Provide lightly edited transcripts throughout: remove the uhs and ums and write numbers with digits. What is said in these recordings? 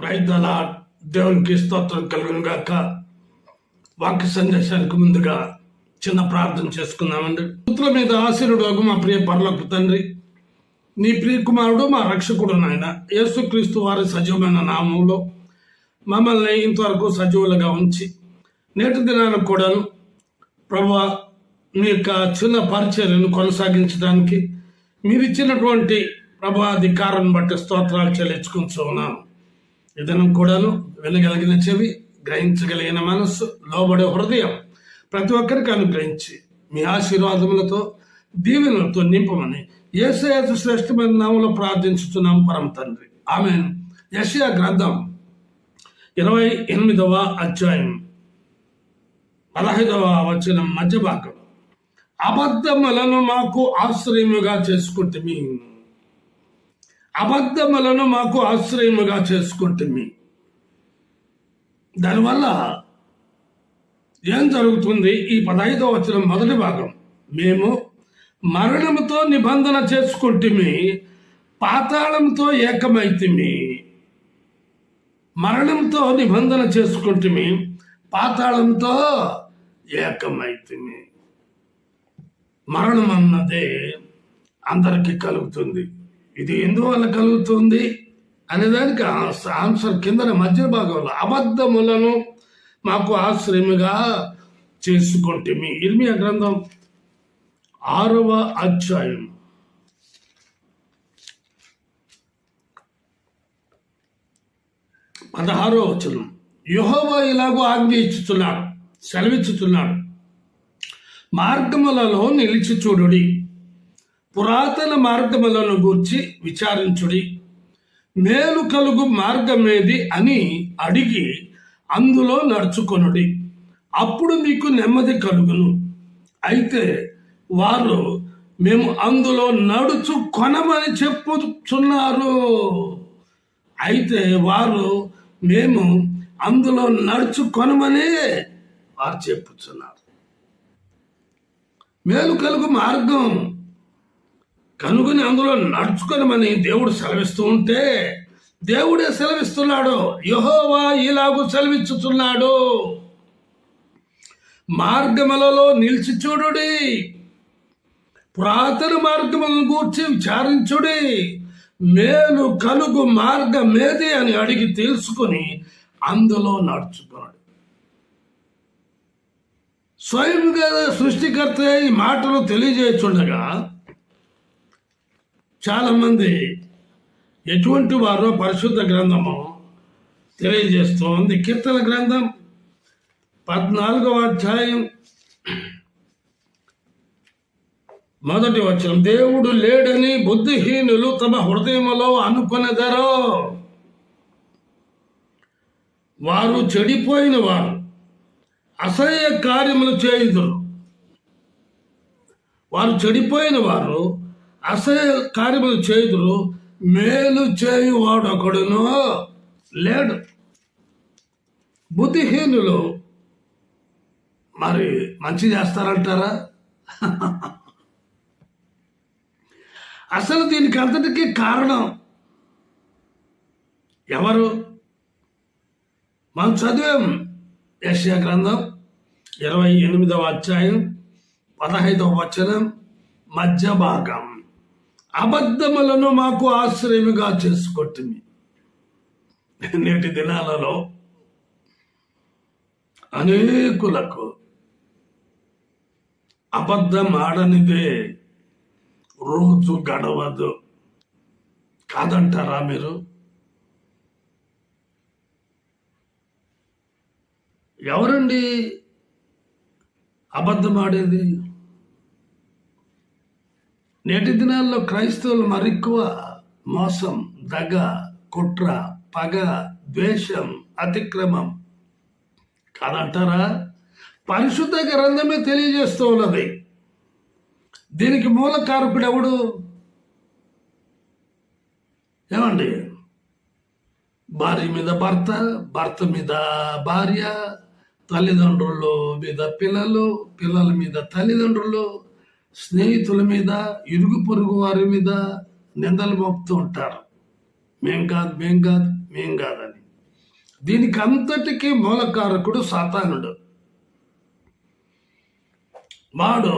Praise the lord. దేవునికి స్తోత్రం కలుగును గాక. వాక్య సందేశానికి ముందుగా చిన్న ప్రార్థన చేసుకుందామండి. పుత్రుల మీద ఆశీర్వాదం మా ప్రియ పరలోక తండ్రి, నీ ప్రియ కుమారుడు మా రక్షకుడు నాయన యేసుక్రీస్తు వారి సజీవమైన నామంలో మమ్మల్ని ఇంతవరకు సజీవులుగా ఉంచి నేటి దినానికి కూడాను ప్రభువా మీ యొక్క చిన్న పరిచర్యను కొనసాగించడానికి మీరు ఇచ్చినటువంటి ప్రభు అధికారాన్ని బట్టి స్తోత్రాలు చెల్లించుకుంటూ ఉన్నాను. ఈ దినం కూడాను వినగలిగిన చెవి, గ్రహించగలిగిన మనస్సు, లోబడే హృదయం ప్రతి ఒక్కరికి అనుగ్రహించి మీ ఆశీర్వాదములతో దీవెనలతో నింపమని యేసయ్య శ్రేష్టమైన నామములో ప్రార్థించుతున్నాం పరమ తండ్రి. ఆమేన్. యెషయా గ్రంథం 28వ అధ్యాయం 15వ వచనం మధ్య భాగం. అబద్ధములను మాకు ఆశ్రయముగా చేసుకుంటుమి. అబద్ధములను మాకు ఆశ్రయముగా చేసుకుంటుమి. దానివల్ల ఏం జరుగుతుంది? ఈ 15వ వచనం మొదటి భాగం. మేము మరణముతో నిబంధన చేసుకుంటుమి, పాతాళంతో ఏకమైతిమి. మరణంతో నిబంధన చేసుకుంటుమి, పాతాళంతో ఏకమైతిమి. మరణం అన్నదే అందరికీ కలుగుతుంది. ఇది ఎందువల్ల కలుగుతుంది అనేదానికి ఆన్సర్ కింద మధ్య భాగంలో అబద్ధములను మాకు ఆశ్రయముగా చేసుకుంటుమి. ఇర్మియా గ్రంథం 6వ అధ్యాయం 16వ వచనం. యెహోవా ఇలాగూ ఆజ్ఞ ఇచ్చుచున్నాడు, సెలవిచ్చుచున్నాడు, మార్గములలో నిలిచి చూడుడి, పురాతన మార్గములను గూర్చి విచారించుడి, మేలు కలుగు మార్గమేది అని అడిగి అందులో నడుచుకొనుడి, అప్పుడు మీకు నెమ్మది కలుగును. అయితే వారు మేము అందులో నడుచు కొనమని చెప్పుచున్నారు. అయితే వారు మేము అందులో నడుచు కొనమనే వారు చెప్పుచున్నారు. మేలు కలుగు మార్గం కనుగొని అందులో నడుచుకొనమని దేవుడు సెలవిస్తూ ఉంటే దేవుడే సెలవిస్తున్నాడు. యెహోవా ఇలాగూ సెలవిచ్చుచున్నాడు, మార్గములలో నిలిచి చూడుడి, పురాతన మార్గములను గూర్చి విచారించుడి, మేలు కలుగు మార్గమేది అని అడిగి తెలుసుకుని అందులో నడుచుకున్నాడు. స్వయంగా సృష్టికర్త ఈ మాటలు తెలియజేస్తుండగా చాలా మంది ఎటువంటి వారో పరిశుద్ధ గ్రంథము తెలియజేస్తోంది. కీర్తన గ్రంథం 14వ అధ్యాయం 1వ వచనం. దేవుడు లేడని బుద్ధిహీనులు తమ హృదయములో అనుకొనెదరో, వారు చెడిపోయిన వారు అసహ్య కార్యములు చేయుదురు. వారు చెడిపోయిన వారు అసహ్య కార్యములు చేయుదురు, మేలు చేయువాడొకడును లేడు. బుద్ధిహీనులు మరి మంచి చేస్తారంటారా? అసలు దీనికి అంతటికీ కారణం ఎవరు? మనం చదివాం యెషయా గ్రంథం 28వ అధ్యాయం 15వ వచనం మధ్య భాగం. అబద్ధములను మాకు ఆశ్రయముగా చేసుకొట్టుమి. నేటి దినాలలో అనేకులకు అబద్ధం ఆడనిదే రోజు గడవదు. కాదంటారా మీరు? ఎవరండి అబద్ధం ఆడేది? నేటి దినాల్లో క్రైస్తవులు మరెక్కువ మోసం, దగ, కుట్ర, పగ, ద్వేషం, అతిక్రమం. కాదంటారా? పరిశుద్ధ గ్రంథమే తెలియజేస్తూ ఉన్నది. దీనికి మూల కారకుడు ఎవడు? ఏమండి? భార్య మీద భర్త, భర్త మీద భార్య, తల్లిదండ్రుల మీద పిల్లలు, పిల్లల మీద తల్లిదండ్రులు, స్నేహితుల మీద, ఇరుగు పొరుగు వారి మీద నిందలు మోపుతూ ఉంటారు. మేం కాదని. దీనికి అంతటికీ మూలకారకుడు సాతానుడు. వాడు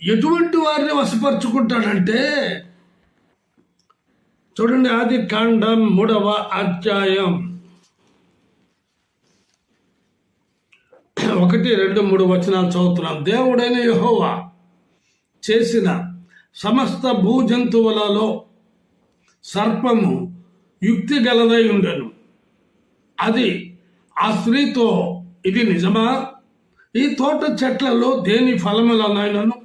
ఎటువంటి వారిని వశపరుచుకుంటాడంటే, చూడండి, ఆదికాండం 3వ అధ్యాయం 1, 2, 3 వచనాలు చదువుతున్నాం. దేవుడైన యెహోవా చేసిన సమస్త భూజంతువులలో సర్పము యుక్తి గలదై ఉండెను. అది ఆ స్త్రీతో, ఇది నిజమా? ఈ తోట చెట్లలో దేని ఫలములనైనను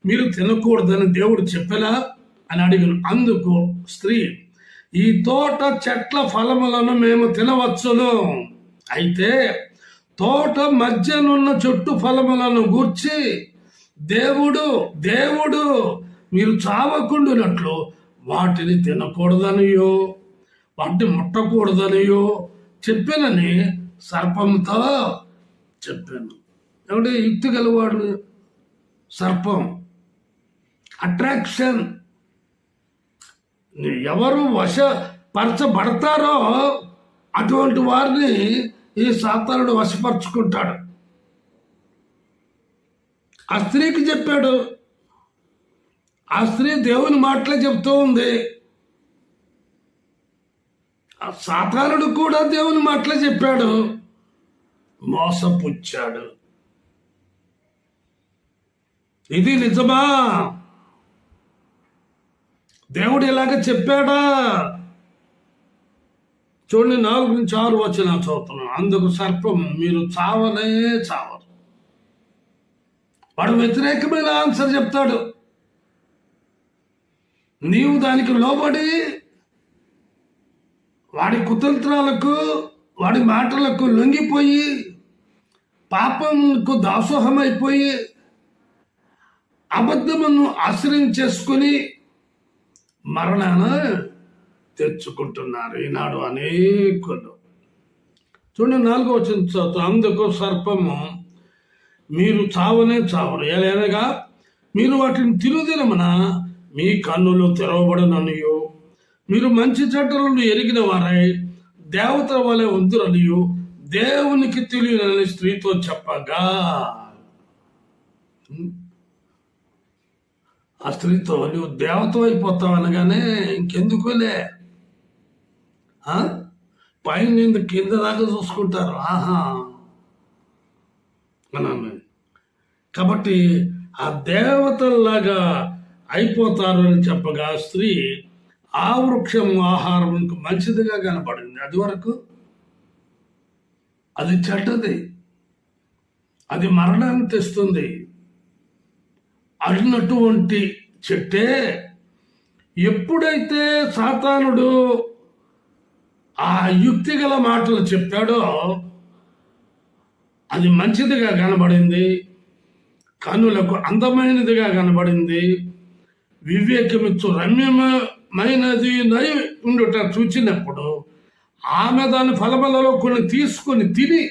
మీరు తినకూడదని దేవుడు చెప్పలా అని అడిగిన. అందుకు స్త్రీ, ఈ తోట చెట్ల ఫలములను మేము తినవచ్చును, అయితే తోట మధ్యనున్న చెట్టు ఫలములను గూర్చి దేవుడు మీరు చావకుండునట్లు వాటిని తినకూడదనియో వాటిని ముట్టకూడదనియో చెప్పానని సర్పంతో చెప్పాను. ఎవడే యుక్తి గలవాడు? సర్పం. అట్రాక్షన్. ఎవరు వశపరచబడతారో అటువంటి వారిని ఈ సాతానుడు వశపరుచుకుంటాడు. ఆ స్త్రీకి చెప్పాడు. ఆ స్త్రీ దేవుని మాటలే చెప్తూ ఉంది. ఆ సాతానుడు కూడా దేవుని మాటలే చెప్పాడు, మోసపుచ్చాడు. ఇది నిజమా? దేవుడు ఇలాగ చెప్పాడా? చూడండి, 4-6 వచనం చదువుతున్నాను. అందుకు సర్పం, మీరు చావనే చావరు. వాడు వ్యతిరేకమైన ఆన్సర్ చెప్తాడు. నీవు దానికి లోబడి వాడి కుతంత్రాలకు, వాడి మాటలకు లొంగిపోయి పాపంకు దాసోహమైపోయి అబద్ధమును ఆశ్రయించేసుకుని మరణాన తెచ్చుకుంటున్నారు ఈనాడు అనేకులు. చూడండి, 4వ వచనం చదువుతాం. అందుకు సర్పము, మీరు చావనే చావరు, ఎలాగనగా మీరు వాటిని తినుదినమున మీ కన్నులు తెరవబడననియో మీరు మంచి చెడ్డలను ఎరిగిన వారై దేవతల వలె ఉందురనియో దేవునికి తెలియనని స్త్రీతో చెప్పగా, ఆ స్త్రీతో నువ్వు దేవత అయిపోతావు అనగానే ఇంకెందుకులే, పైన కింద దాకా చూసుకుంటారు. అన్నాను. కాబట్టి ఆ దేవతల్లాగా అయిపోతారు అని చెప్పగా స్త్రీ ఆ వృక్షం ఆహారం మంచిదిగా కనపడింది. అది వరకు అది చెడ్డది, అది మరణాన్ని తెస్తుంది అన్నటువంటి చెట్టే ఎప్పుడైతే సాతానుడు ఆ యుక్తి గల మాటలు చెప్పాడో అది మంచిదిగా కనబడింది, కన్నులకు అందమైనదిగా కనబడింది, వివేకమిచ్చు రమ్యమైనది నై ఉండుట చూచినప్పుడు ఆమె దాని ఫలములలో కొన్ని తీసుకొని తిని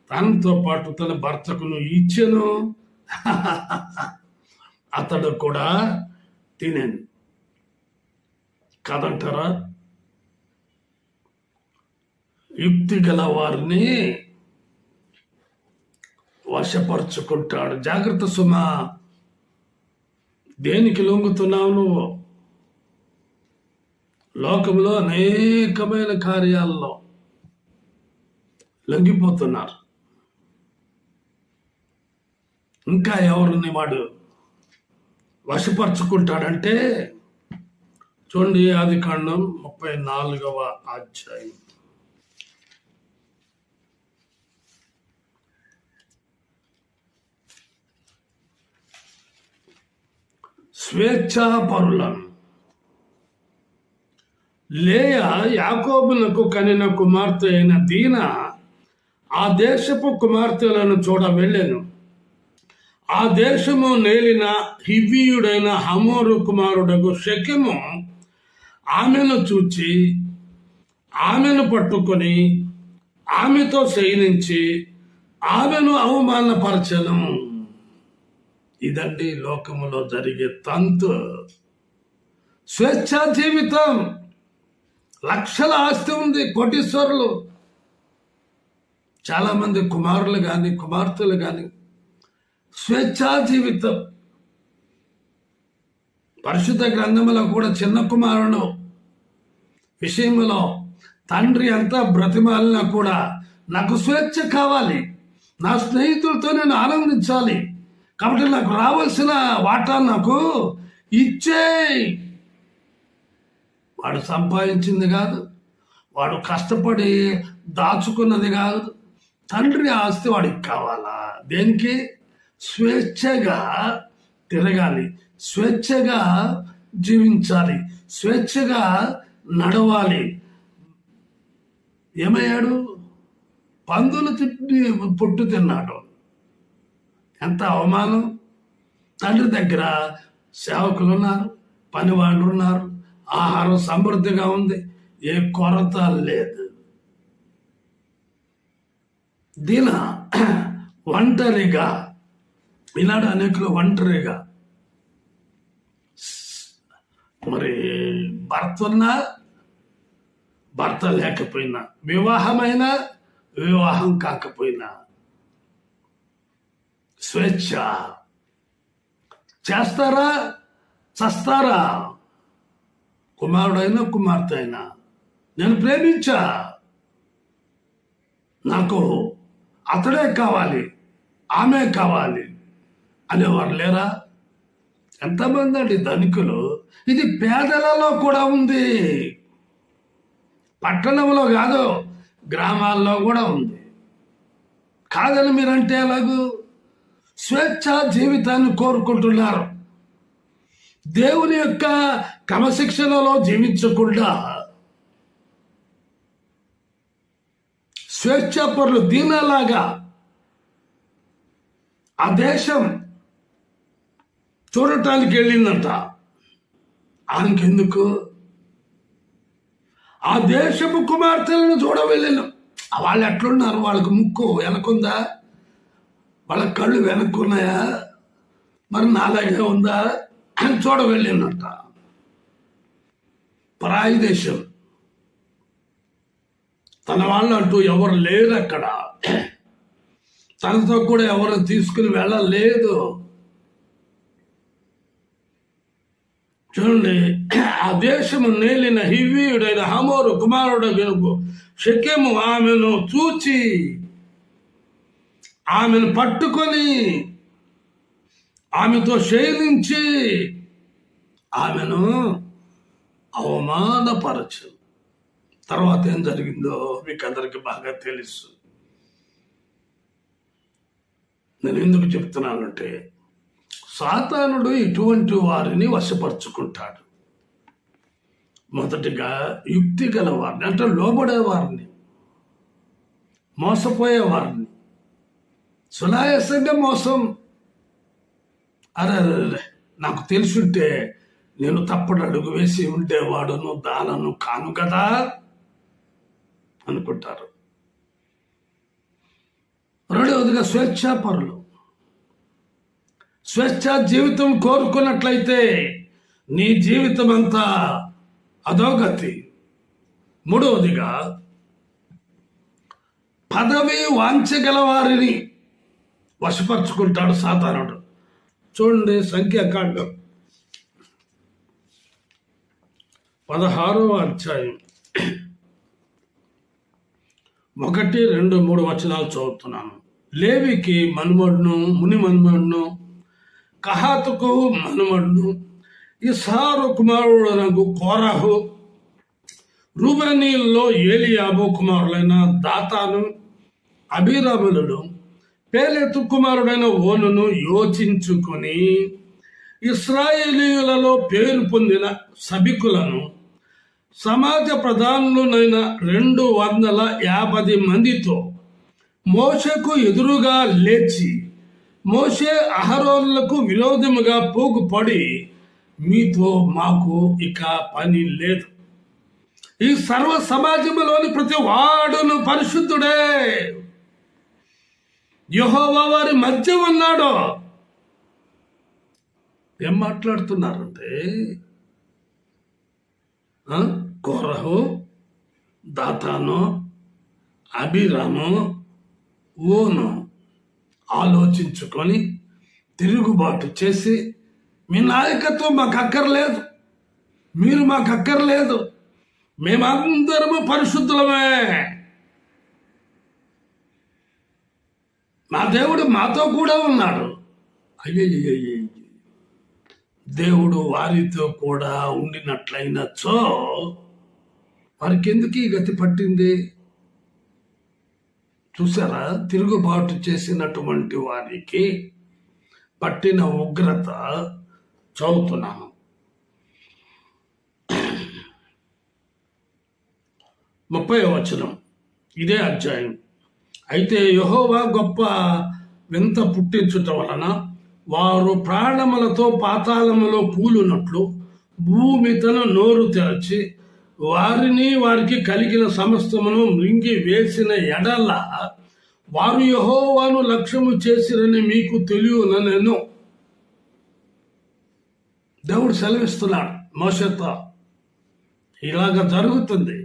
తనతో పాటు తన భర్తకును ఇచ్చెను, అతడు కూడా తినేను. కదంటారా? యుక్తి గల వారిని వశపరుచుకుంటాడు. జాగ్రత్త సుమా, దేనికి లొంగుతున్నావు నువ్వు? లోకంలో అనేకమైన కార్యాల్లో లొంగిపోతున్నారు. ఇంకా ఎవరిని వాడు వశపరుచుకుంటాడంటే చూడండి, ఆదికాండం 34వ అధ్యాయం. స్వేచ్ఛాపరులను. లేయా యాకోబునకు కనిన కుమార్తె అయిన దీనా ఆ దేశపు కుమార్తెలను చూడ వెళ్ళెను. ఆ దేశము నేలిన హివ్వీయుడైన హమోరు కుమారుడకు షెకెము ఆమెను చూచి ఆమెను పట్టుకొని ఆమెతో శయనించి ఆమెను అవమానపరచెను. ఇదండి లోకములో జరిగే తంతు. స్వేచ్ఛా జీవితం. లక్షల ఆస్తి ఉంది, కోటీశ్వరులు. చాలామంది కుమారులు కానీ కుమార్తెలు కానీ స్వేచ్ఛా జీవితం. పరిశుద్ధ గ్రంథంలో కూడా చిన్న కుమారుడు విషయంలో తండ్రి అంతా బ్రతిమాలినా కూడా నాకు స్వేచ్ఛ కావాలి, నా స్నేహితులతో నేను ఆనందించాలి, కాబట్టి నాకు రావాల్సిన వాటా నాకు ఇచ్చేయి. వాడు సంపాదించింది కాదు, వాడు కష్టపడి దాచుకున్నది కాదు. తండ్రి ఆస్తి వాడికి కావాలా? దేనికి? స్వేచ్ఛగా తిరగాలి, స్వేచ్ఛగా జీవించాలి, స్వేచ్ఛగా నడవాలి. ఏమయ్యాడు? పందులు పొట్టు తిన్నాడు. ఎంత అవమానం! తండ్రి దగ్గర సేవకులు ఉన్నారు, పనివాళ్ళు ఉన్నారు, ఆహారం సమృద్ధిగా ఉంది, ఏ కొరత లేదు. దీన ఒంటరిగా, ఈనాడు అనేకులు ఒంటరిగా, మరి భర్త ఉన్నా భర్త లేకపోయినా, వివాహమైనా వివాహం కాకపోయినా స్వేచ్ఛ. చేస్తారా చస్తారా? కుమారుడైనా కుమార్తె అయినా నేను ప్రేమించా, నాకు అతడే కావాలి, ఆమె కావాలి అనేవారు లేరా? ఎంతమంది అండి ధనికులు! ఇది పేదలలో కూడా ఉంది, పట్టణంలో కాదు, గ్రామాల్లో కూడా ఉంది. కాదని మీరంటే ఎలాగూ? స్వేచ్ఛ జీవితాన్ని కోరుకుంటున్నారు. దేవుని యొక్క క్రమశిక్షణలో జీవించకుండా స్వేచ్ఛాపరులు దీనలాగా ఆ దేశం చూడటానికి వెళ్ళిందంట. ఆయనకెందుకు? ఆ దేశపు కుమార్తెలను చూడ వెళ్ళిన వాళ్ళు ఎట్లున్నారు? వాళ్ళకి ముక్కు వెనకుందా? వాళ్ళ కళ్ళు వెనక్కున్నాయా? మరి నాలాగే ఉందా అని చూడ వెళ్ళిందంట. పరాయి దేశం, తన వాళ్ళు అంటూ ఎవరు లేరు అక్కడ, తనతో కూడా ఎవరు తీసుకుని వెళ్ళలేదు. చూడండి, ఆ దేశము నేలిన హివ్వీయుడైన హమోరు కుమారుడు గనుపు షెకెము ఆమెను చూచి ఆమెను పట్టుకొని ఆమెతో శయనించి ఆమెను అవమానపరచు. తర్వాత ఏం జరిగిందో మీకు అందరికి బాగా తెలుసు. నేను ఎందుకు చెప్తున్నానంటే, సాతానుడు ఇటువంటి వారిని వశపరుచుకుంటాడు. మొదటిగా యుక్తి గల వారిని, అంటే లోబడేవారిని, మోసపోయేవారిని, సునాయాసంగా మోసం. అరే నాకు తెలుసుంటే నేను తప్పుడు అడుగు వేసి ఉండేవాడును, దానను కాను కదా అనుకుంటారు. రెండవదిగా స్వేచ్ఛాపరులు. స్వేచ్ఛ జీవితం కోరుకున్నట్లయితే నీ జీవితం అంతా అధోగతి. మూడవదిగా పదవి వాంఛగల వారిని వశపరుచుకుంటాడు సాతానుడు. చూడండి, సంఖ్యాకాండం 16వ అధ్యాయం 1, 2, 3 వచనాలు చదువుతున్నాను. లేవికి మనుమడును, ముని మనుమడును, కహాతుకు మనుమడును, ఇస్సారు కుమారుడనగు కోరహు, రూబేనీయుల్లో ఏలియాబు కుమారులైన దాతాను, అబీరాములు, పేలెతు కుమారుడైన ఓనును యోచించుకొని ఇశ్రాయేలీయులలో పేరు పొందిన సభికులను సమాజ ప్రధానులైన 250 మందితో మోషేకు ఎదురుగా లేచి, మోషే అహరోనులకు విరోధముగా పోగుపడి, మీతో మాకు ఇక పని లేదు, ఈ సర్వ సమాజంలోని ప్రతి వాడును పరిశుద్ధుడే, యెహోవా వారి మధ్య ఉన్నాడు. ఏం మాట్లాడుతున్నారంటే, కోరహు, దాతాను, అబీరాము, ఓను ఆలోచించుకొని తిరుగుబాటు చేసి, మీ నాయకత్వం మాకు అక్కర్లేదు, మీరు మాకు అక్కర్లేదు, మేమందరము పరిశుద్ధులమే, మా దేవుడు మాతో కూడా ఉన్నాడు. అయ్యయ్య, దేవుడు వారితో కూడా ఉండినట్లయినచో వారికి ఎందుకు ఈ గతి పట్టింది? చూసారా, తిరుగుబాటు చేసినటువంటి వారికి పట్టిన ఉగ్రత. చదువుతున్నాను. 30వ వచనం, ఇదే అధ్యాయం. అయితే యెహోవా గొప్ప వింత పుట్టించుట వలన వారు ప్రాణములతో పాతాళములో కూలునట్లు భూమి తన నోరు తెరచి వారిని వారికి కలిగిన సమస్తమును మృంగి వేసిన ఎడల వారు యెహోవాను లక్ష్యము చేసిరని మీకు తెలియనెను. దేవుడు సెలవిస్తున్నాడు మోషేతో, ఇలాగ జరుగుతుంది,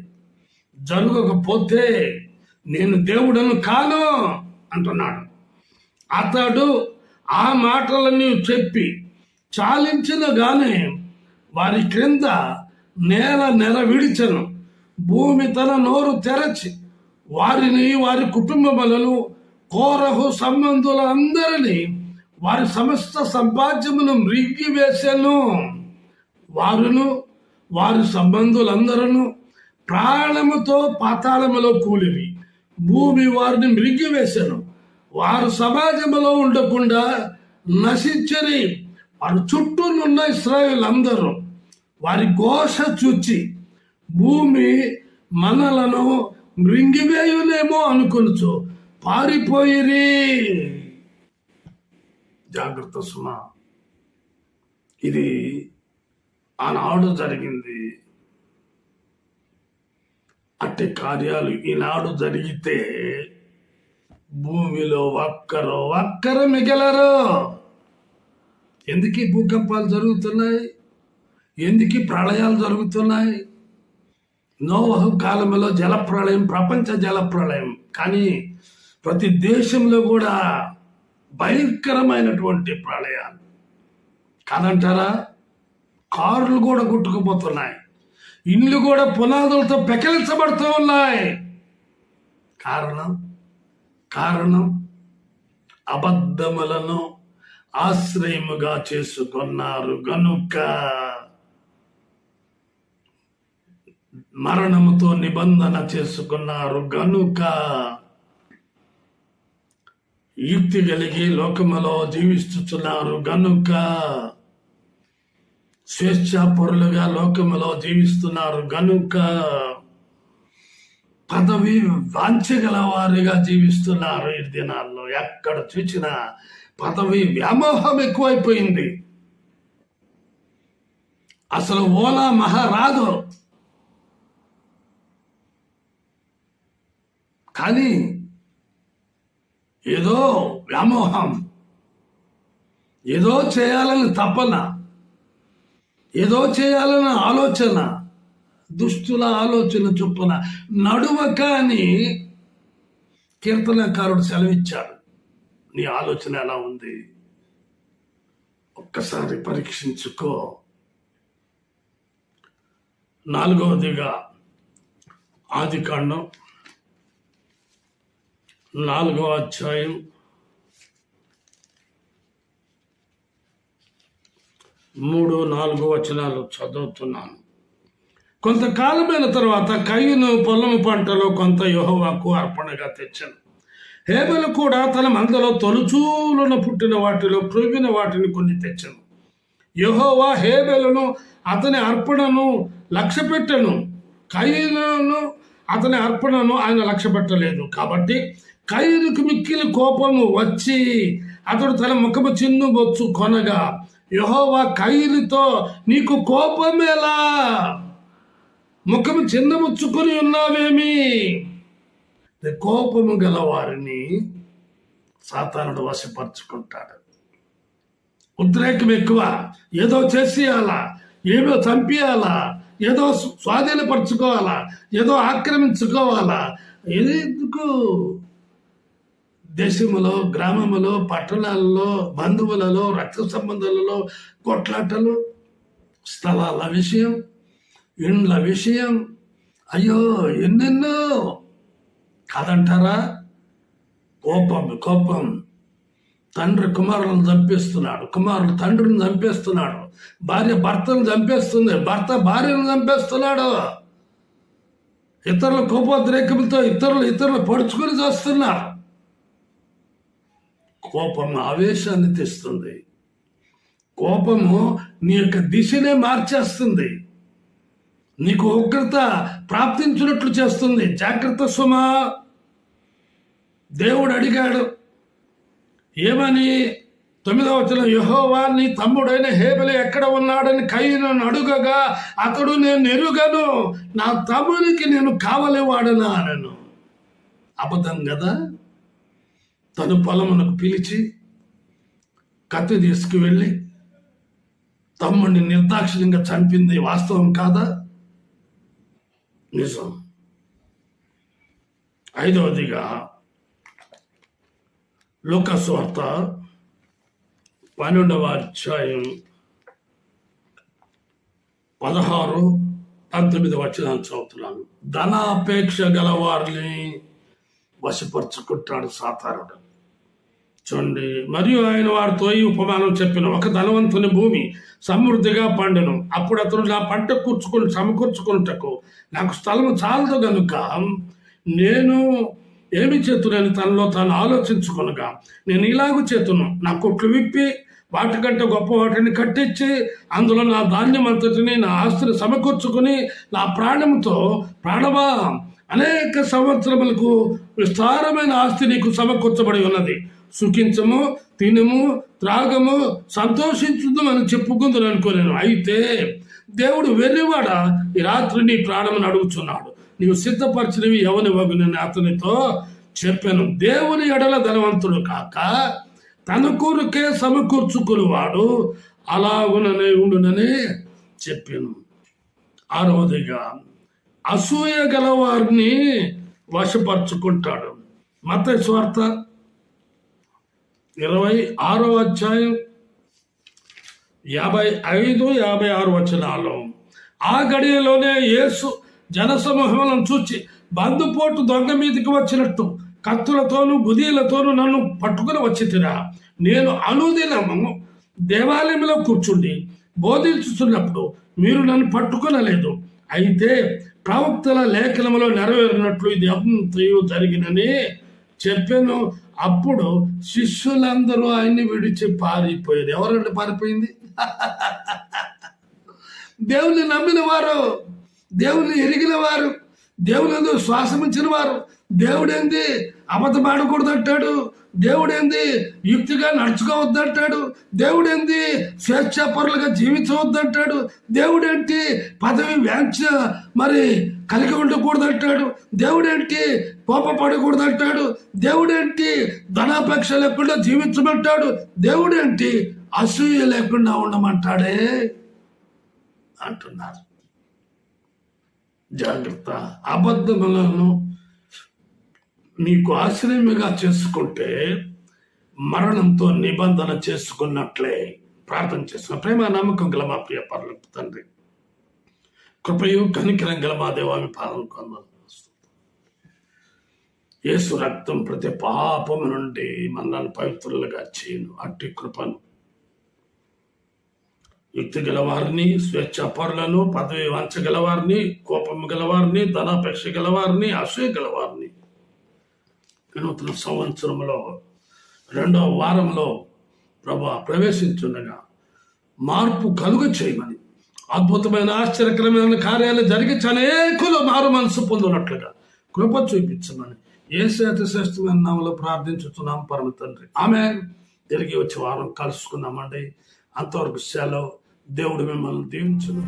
జరగకపోతే నేను దేవుడను కాను అంటున్నాడు. అతడు ఆ మాటలన్నీ చెప్పి చాలించిన గానే వారి క్రింద నెల విడిచెను. భూమి తన నోరు తెరచి వారిని వారి కుటుంబములను కోరహు సంబంధులందరినీ వారి సమస్త సంపాద్యమును మృంగి వేశాను. వారును వారి సంబంధులందరూ ప్రాణముతో పాతాళములో కూలివి. భూమి వారిని మృంగి వేశాను. వారు సమాజంలో ఉండకుండా నశించని వారి చుట్టూనున్న ఇశ్రాయేలందరూ వారి ఘోష చూచి భూమి మనలను మృంగివేయునేమో అనుకొనుచు పారిపోయిరి. జాగ్రత్త సుమా, ఇది ఆనాడు జరిగింది. అట్టి కార్యాలు ఈనాడు జరిగితే భూమిలో ఒక్కరు మిగలరు. ఎందుకు భూకంపాలు జరుగుతున్నాయి? ఎందుకు ప్రళయాలు జరుగుతున్నాయి? నోవహు కాలంలో జలప్రళయం, ప్రపంచ జలప్రళయం. కానీ ప్రతి దేశంలో కూడా భయంకరమైనటువంటి ప్రళయాలు కాదంటారా? కార్లు కూడా కొట్టుకుపోతున్నాయి, ఇండ్లు కూడా పునాదులతో పెకలించబడుతూ ఉన్నాయి. కారణం అబద్ధములను ఆశ్రయముగా చేసుకున్నారు గనుక. మరణముతో నిబంధన చేసుకున్నారు గనుక. యుక్తి కలిగి లోకములో జీవిస్తున్నారు గనుక. స్వేచ్ఛాపరులుగా లోకములో జీవిస్తున్నారు గనుక. పదవి వాంఛగల వారిగా జీవిస్తున్నారు. ఈ దినాల్లో ఎక్కడ చూసినా పదవి వ్యామోహం ఎక్కువైపోయింది. అసలు ఓలా మహా రాదు, కానీ ఏదో వ్యామోహం, ఏదో చేయాలని తపన, ఏదో చేయాలన్న ఆలోచన, దుష్టుల ఆలోచన చొప్పున నడువక అని కీర్తనకారుడు సెలవిచ్చాడు. నీ ఆలోచన ఎలా ఉంది? ఒక్కసారి పరీక్షించుకో. 4వదిగా ఆదికాండం 4వ అధ్యాయం 3-4 వచనాలు చదువుతున్నాను. కొంతకాలమైన తర్వాత కయ్యూను పొలము పంటలో కొంత యెహోవాకు అర్పణగా తెచ్చాను. హేబెలు కూడా తన మందలో తొలుచూలున పుట్టిన వాటిలో ప్రొవిన వాటిని కొన్ని తెచ్చాను. యెహోవా హేబెలును అతని అర్పణను లక్ష్యపెట్టెను, కయ్యూను అతని అర్పణను ఆయన లక్ష్యపెట్టలేదు. కాబట్టి కయ్యూనుకు మిక్కిలి కోపము వచ్చి అతడు తన ముఖము చిన్నుబొచ్చు కొనగా, యెహోవా కయ్యూనుతో నీకు కోపమేలా? ముఖము చిన్నబుచ్చుకొని ఉన్నావేమి? కోపము గల వారిని సాతానుడు వశపరుచుకుంటాడు. ఉద్రేకం ఎక్కువ, ఏదో చేసేయాలా, ఏదో చంపేయాలా, ఏదో స్వాధీనపరచుకోవాలా, ఏదో ఆక్రమించుకోవాలా. ఎందుకు? దేశములో, గ్రామములో, పట్టణాలలో, బంధువులలో, రక్త సంబంధాలలో కొట్లాటలు, స్థలాల విషయం, ఇండ్ల విషయం, అయ్యో ఎన్నెన్నో కాదంటారా? కోపం. తండ్రి కుమారులను చంపేస్తున్నాడు, కుమారుడు తండ్రిని చంపేస్తున్నాడు, భార్య భర్తను చంపేస్తుంది, భర్త భార్యను చంపేస్తున్నాడు. ఇతరుల కోపోద్రేకములతో ఇతరులు పడుచుకొని చేస్తున్నారు. కోపం ఆవేశాన్ని తెస్తుంది. కోపము నీ యొక్క దిశనే మార్చేస్తుంది. నీకు ఉగ్రత ప్రాప్తించినట్లు చేస్తుంది. జాగ్రత్త సుమా. దేవుడు అడిగాడు ఏమని? 9వ వచనం, యెహోవా నీ తమ్ముడైన హేబెలు ఎక్కడ ఉన్నాడని కయీనును అడుగగా అతడు, నేను ఎరుగను, నా తమ్మునికి నేను కావలివాడనా అనను. అబద్ధం కదా. తను పొలమునకు పిలిచి కత్తి తీసుకువెళ్ళి తమ్ముడిని నిర్దాక్షిణ్యంగా చంపింది వాస్తవం కాదా? నిజం. 5వదిగా లూకా సువార్త 12వ అధ్యాయం 16-19 వచనాలు చదువుతున్నాను. ధనాపేక్ష గలవారిని వశపరుచుకుంటాడు సాతానుడు. చూడండి, మరియు ఆయన వారితో ఈ ఉపమానం చెప్పిన, ఒక ధనవంతుని భూమి సమృద్ధిగా పండెను. అప్పుడు అతడు నా పంట సమకూర్చుకున్నటకు నాకు స్థలము చాలదు గనుక నేను ఏమి చేతునని తనలో తాను ఆలోచించుకొనగా, నేను ఇలాగూ చేతును, నా కొట్లు విప్పి వాటికంటే గొప్ప వాటిని కట్టించి అందులో నా ధాన్యం అంతటిని, నా ఆస్తిని సమకూర్చుకుని నా ప్రాణమా అనేక సంవత్సరములకు విస్తారమైన ఆస్తి నీకు సమకూర్చబడి ఉన్నది. సుఖించము, తినము, త్రాగము, సంతోషించుదు అని చెప్పుకుందని అనుకోలేను. అయితే దేవుడు వెర్రివాడ, ఈ రాత్రి నీ ప్రాణమును అడుగుచున్నాడు. నీవు సిద్ధపరిచినవి ఎవని వగునని అతనితో చెప్పాను. దేవుని ఎడల ధనవంతుడు కాక తన కొరకే సమకూర్చుకునేవాడు అలాగుననే ఉండునని చెప్పాను. 6వదిగా అసూయ గలవారిని వశపరుచుకుంటాడు. మత్తయి సువార్త 26వ అధ్యాయం 55-56 వచనాలు. ఆ గడియలోనే యేసు జనసమూహములను చూచి బందుపోటు దొంగ మీదకి వచ్చినట్టు కత్తులతోనూ గుదీలతోనూ నన్ను పట్టుకుని వచ్చితిరా. నేను అనుదినము దేవాలయంలో కూర్చుండి బోధించుతున్నప్పుడు మీరు నన్ను పట్టుకొనలేదు. అయితే ప్రవక్తల లేఖనములో నెరవేరినట్లు ఇది అంతయు జరిగినని చెప్పాను. అప్పుడు శిష్యులందరూ ఆయన్ని విడిచి పారిపోయారు. ఎవరంటే పారిపోయింది? దేవుని నమ్మిన వారు, దేవుని ఎరిగిన వారు, దేవుని శ్వాసమించిన వారు. దేవుడేంది అబద్ధం ఆడకూడదంటాడు. దేవుడేంది యుక్తిగా నడుచుకోవద్దంటాడు. దేవుడేంది స్వేచ్ఛాపరులుగా జీవించవద్దంటాడు. దేవుడేంటి పదవి వ్యాంఛ కలిగి ఉండకూడదంటాడు. దేవుడేంటి కోపపడకూడదంటాడు. దేవుడేంటి ధనాపేక్ష లేకుండా జీవించమంటాడు. దేవుడేంటి అసూయ లేకుండా ఉండమంటాడే అంటున్నారు. జాగ్రత్త. అబద్ధములను నీకు ఆశ్రయముగా చేసుకుంటే మరణంతో నిబంధన చేసుకున్నట్లే. ప్రార్థన చేసుకున్న ప్రేమ నమ్మకం గల మా ప్రియ పరలోకపు తండ్రి, కృపయు కనికరం గల మా దేవామి పాదం కొందరు. యేసు రక్తం ప్రతి పాపము నుండి మనల్ని పవిత్రులుగా చేయను. అట్టి కృపను యుక్తి గలవారిని, స్వేచ్ఛాపరులను, పదవి వంచగలవారిని, కోపము గలవారిని, ధనాపేక్ష గలవారిని, అసూయ గలవారిని నూతన సంవత్సరంలో 2వ వారంలో ప్రవేశించుండగా మార్పు కలుగ చేయమని, అద్భుతమైన ఆశ్చర్యకరమైన కార్యాలు జరిగించి అనేకులు మారు మనసు పొందినట్లుగా కృప చూపించమని యేసు అతి శ్రేష్టమైన నామములో ప్రార్థించుతున్నాం పరమ తండ్రి. ఆమేన్. తిరిగి వచ్చే వారం కలుసుకుందామండి. అంతవరకు సెలవు. దేవుడు మిమ్మల్ని దీవించును.